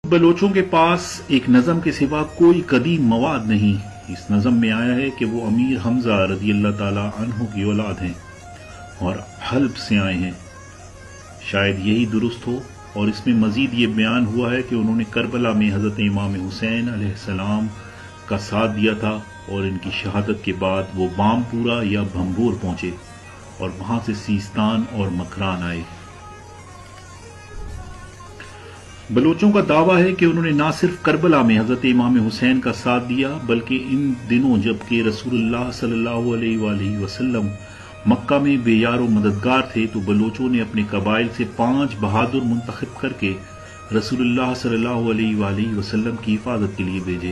بلوچوں کے پاس ایک نظم کے سوا کوئی قدیم مواد نہیں۔ اس نظم میں آیا ہے کہ وہ امیر حمزہ رضی اللہ تعالی عنہ کی اولاد ہیں اور حلب سے آئے ہیں۔ شاید یہی درست ہو، اور اس میں مزید یہ بیان ہوا ہے کہ انہوں نے کربلا میں حضرت امام حسین علیہ السلام کا ساتھ دیا تھا، اور ان کی شہادت کے بعد وہ بام پورہ یا بھمبور پہنچے اور وہاں سے سیستان اور مکران آئے۔ بلوچوں کا دعویٰ ہے کہ انہوں نے نہ صرف کربلا میں حضرت امام حسین کا ساتھ دیا، بلکہ ان دنوں جبکہ رسول اللہ صلی اللہ علیہ وآلہ وسلم مکہ میں بے یار و مددگار تھے، تو بلوچوں نے اپنے قبائل سے 5 بہادر منتخب کر کے رسول اللہ صلی اللہ علیہ وآلہ وسلم کی حفاظت کے لیے بھیجے۔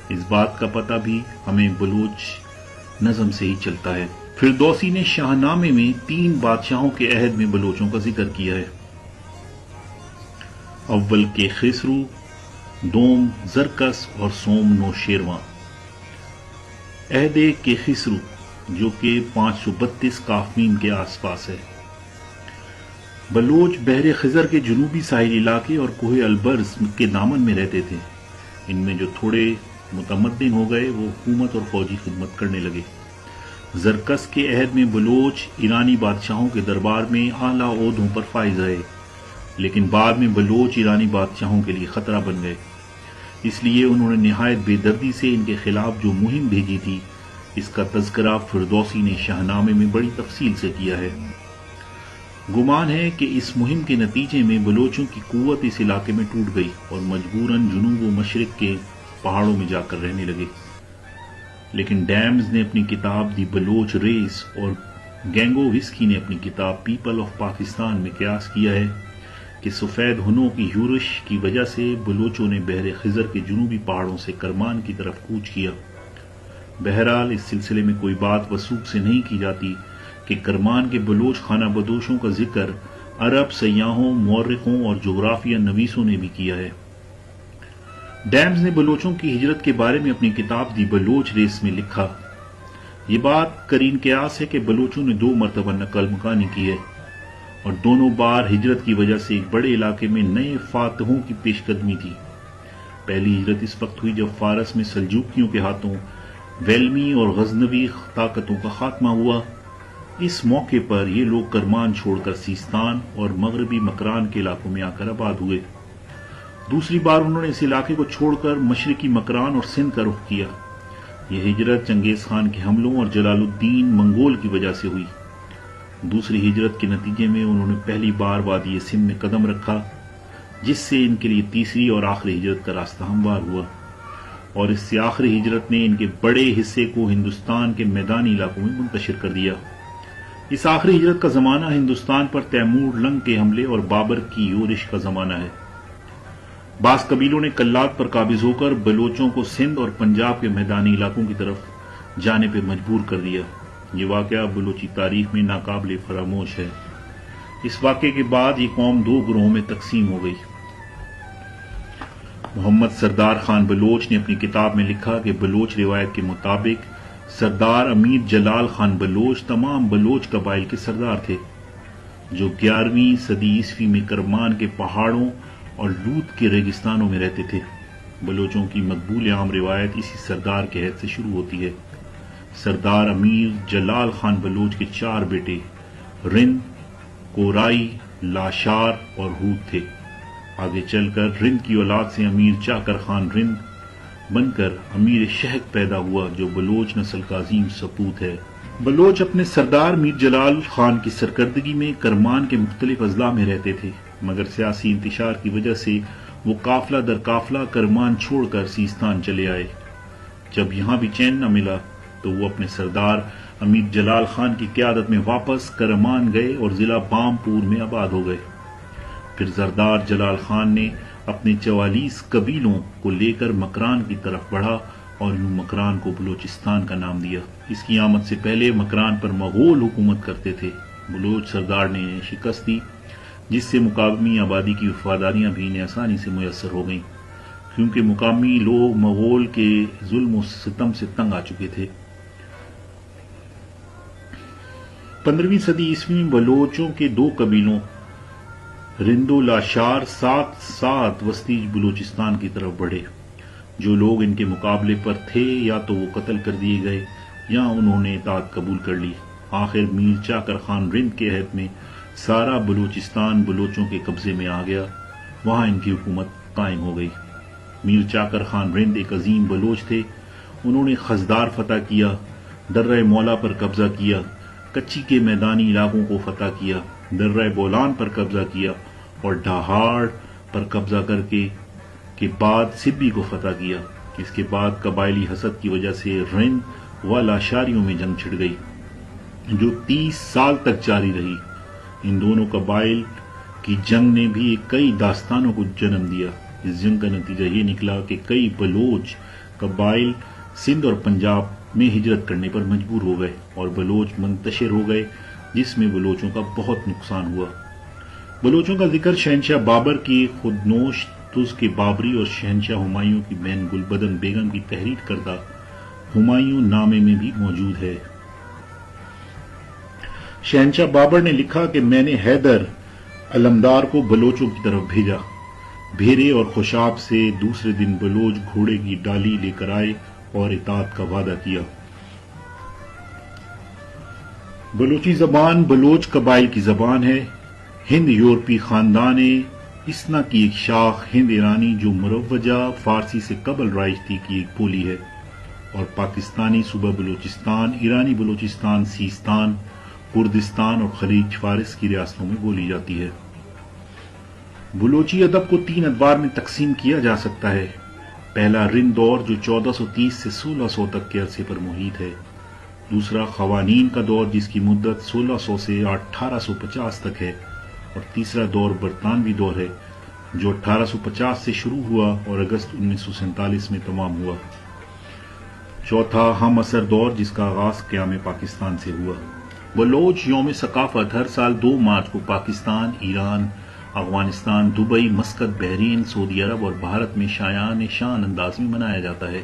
اس بات کا پتہ بھی ہمیں بلوچ نظم سے ہی چلتا ہے۔ فردوسی نے شاہ نامے میں 3 بادشاہوں کے عہد میں بلوچوں کا ذکر کیا ہے۔ اول کے خسرو، دوم زرکس اور سوم نوشیرواں۔ عہد کے خسرو جو کہ 532 کافمین کے آس پاس ہے۔ بلوچ بحر خزر کے جنوبی ساحلی علاقے اور کوہ البرز کے دامن میں رہتے تھے۔ ان میں جو تھوڑے متمدن ہو گئے وہ حکومت اور فوجی خدمت کرنے لگے۔ زرکس کے عہد میں بلوچ ایرانی بادشاہوں کے دربار میں اعلیٰ عہدوں پر فائز رہے، لیکن بعد میں بلوچ ایرانی بادشاہوں کے لیے خطرہ بن گئے۔ اس لیے انہوں نے نہایت بے دردی سے ان کے خلاف جو مہم بھیجی تھی، اس کا تذکرہ فردوسی نے شاہ نامے میں بڑی تفصیل سے کیا ہے۔ گمان ہے کہ اس مہم کے نتیجے میں بلوچوں کی قوت اس علاقے میں ٹوٹ گئی اور مجبوراً جنوب و مشرق کے پہاڑوں میں جا کر رہنے لگے۔ لیکن ڈیمز نے اپنی کتاب دی بلوچ ریس اور گینگو وسکی نے اپنی کتاب پیپل آف پاکستان میں قیاس کیا ہے کہ سفید ہنوں کی یورش کی وجہ سے بلوچوں نے بحر خزر کے جنوبی پہاڑوں سے کرمان کی طرف کوچ کیا۔ بہرحال اس سلسلے میں کوئی بات وثوق سے نہیں کی جاتی کہ کرمان کے بلوچ خانہ بدوشوں کا ذکر عرب سیاحوں، مورخوں اور جغرافیہ نویسوں نے بھی کیا ہے۔ ڈیمز نے بلوچوں کی ہجرت کے بارے میں اپنی کتاب دی بلوچ ریس میں لکھا، یہ بات قرین قیاس ہے کہ بلوچوں نے 2 مرتبہ نقل مکانی کی ہے، اور دونوں بار ہجرت کی وجہ سے ایک بڑے علاقے میں نئے فاتحوں کی پیش قدمی تھی۔ پہلی ہجرت اس وقت ہوئی جب فارس میں سلجوکیوں کے ہاتھوں ویلمی اور غزنوی طاقتوں کا خاتمہ ہوا۔ اس موقع پر یہ لوگ کرمان چھوڑ کر سیستان اور مغربی مکران کے علاقوں میں آ کر آباد ہوئے۔ دوسری بار انہوں نے اس علاقے کو چھوڑ کر مشرقی مکران اور سندھ کا رخ کیا۔ یہ ہجرت چنگیز خان کے حملوں اور جلال الدین منگول کی وجہ سے ہوئی۔ دوسری ہجرت کے نتیجے میں انہوں نے پہلی بار وادی سندھ میں قدم رکھا، جس سے ان کے لیے تیسری اور آخری ہجرت کا راستہ ہموار ہوا، اور اس سے آخری ہجرت نے ان کے بڑے حصے کو ہندوستان کے میدانی علاقوں میں منتشر کر دیا۔ اس آخری ہجرت کا زمانہ ہندوستان پر تیمور لنگ کے حملے اور بابر کی یورش کا زمانہ ہے۔ بعض قبیلوں نے کلات پر قابض ہو کر بلوچوں کو سندھ اور پنجاب کے میدانی علاقوں کی طرف جانے پہ مجبور کر دیا۔ یہ واقعہ بلوچی تاریخ میں ناقابل فراموش ہے۔ اس واقعے کے بعد یہ قوم 2 گروہوں میں تقسیم ہو گئی۔ محمد سردار خان بلوچ نے اپنی کتاب میں لکھا کہ بلوچ روایت کے مطابق سردار امیر جلال خان بلوچ تمام بلوچ قبائل کے سردار تھے، جو 11ویں صدی عیسوی میں کرمان کے پہاڑوں اور لوت کے ریگستانوں میں رہتے تھے۔ بلوچوں کی مقبول عام روایت اسی سردار کے عہد سے شروع ہوتی ہے۔ سردار امیر جلال خان بلوچ کے 4 بیٹے رند، کورائی، لاشار اور ہود تھے۔ آگے چل کر رند کی اولاد سے امیر چاکر خان رند بن کر امیر شہک پیدا ہوا، جو بلوچ نسل کا عظیم سپوت ہے۔ بلوچ اپنے سردار میر جلال خان کی سرکردگی میں کرمان کے مختلف اضلاع میں رہتے تھے، مگر سیاسی انتشار کی وجہ سے وہ قافلہ در قافلہ کرمان چھوڑ کر سیستان چلے آئے۔ جب یہاں بھی چین نہ ملا تو وہ اپنے سردار امیر جلال خان کی قیادت میں واپس کرمان گئے اور ضلع بامپور میں آباد ہو گئے۔ پھر سردار جلال خان نے اپنے 44 قبیلوں کو لے کر مکران کی طرف بڑھا اور انہوں مکران کو بلوچستان کا نام دیا۔ اس کی آمد سے پہلے مکران پر مغول حکومت کرتے تھے۔ بلوچ سردار نے شکست دی، جس سے مقامی آبادی کی وفاداریاں بھی انہیں آسانی سے میسر ہو گئیں، کیونکہ مقامی لوگ مغول کے ظلم و ستم سے تنگ آ چکے تھے۔ 15ویں صدی عیسوی میں بلوچوں کے 2 قبیلوں رند و لاشار ساتھ ساتھ وسطی بلوچستان کی طرف بڑھے۔ جو لوگ ان کے مقابلے پر تھے یا تو وہ قتل کر دیے گئے یا انہوں نے اطاعت قبول کر لی۔ آخر میر چاکر خان رند کے عہد میں سارا بلوچستان بلوچوں کے قبضے میں آ گیا، وہاں ان کی حکومت قائم ہو گئی۔ میر چاکر خان رند ایک عظیم بلوچ تھے۔ انہوں نے خزدار فتح کیا، درہ مولا پر قبضہ کیا، کچی کے میدانی علاقوں کو فتح کیا، درہ بولان پر قبضہ کیا اور ڈھاہاڑ پر قبضہ کر کے بعد سبی کو فتح کیا۔ اس کے بعد قبائلی حسد کی وجہ سے رند و لاشاریوں میں جنگ چھڑ گئی جو 30 سال تک جاری رہی۔ ان دونوں قبائل کی جنگ نے بھی کئی داستانوں کو جنم دیا۔ اس جنگ کا نتیجہ یہ نکلا کہ کئی بلوچ قبائل سندھ اور پنجاب میں ہجرت کرنے پر مجبور ہو گئے اور بلوچ منتشر ہو گئے، جس میں بلوچوں کا بہت نقصان ہوا۔ بلوچوں کا ذکر شہنشاہ بابر کی خودنوش تز کے بابری اور شہنشاہ ہمایوں کی بہن گلبدن بیگم کی تحریر کردہ ہمایوں نامے میں بھی موجود ہے۔ شہنشاہ بابر نے لکھا کہ میں نے حیدر علمدار کو بلوچوں کی طرف بھیجا۔ بھیرے اور خوشاب سے دوسرے دن بلوچ گھوڑے کی ڈالی لے کر آئے اور اطاعت کا وعدہ کیا۔ بلوچی زبان بلوچ قبائل کی زبان ہے۔ ہند یورپی خاندان اسنا کی ایک شاخ ہند ایرانی جو مروجہ فارسی سے قبل رائج تھی کی ایک بولی ہے اور پاکستانی صوبہ بلوچستان، ایرانی بلوچستان، سیستان، کردستان اور خلیج فارس کی ریاستوں میں بولی جاتی ہے۔ بلوچی ادب کو 3 ادوار میں تقسیم کیا جا سکتا ہے۔ پہلا رند دور جو 1430 سے 1600 تک کے عرصے پر محیط ہے۔ دوسرا قوانین کا دور جس کی مدت 1600 سے 1850 تک ہے، اور تیسرا دور برطانوی دور ہے جو 1850 سے شروع ہوا اور اگست 1947 میں تمام ہوا۔ چوتھا ہم عصر دور جس کا آغاز قیام پاکستان سے ہوا۔ بلوچ یوم ثقافت ہر سال 2 مارچ کو پاکستان، ایران، افغانستان، دبئی، مسقط، بحرین، سعودی عرب اور بھارت میں شایان شان انداز میں منایا جاتا ہے۔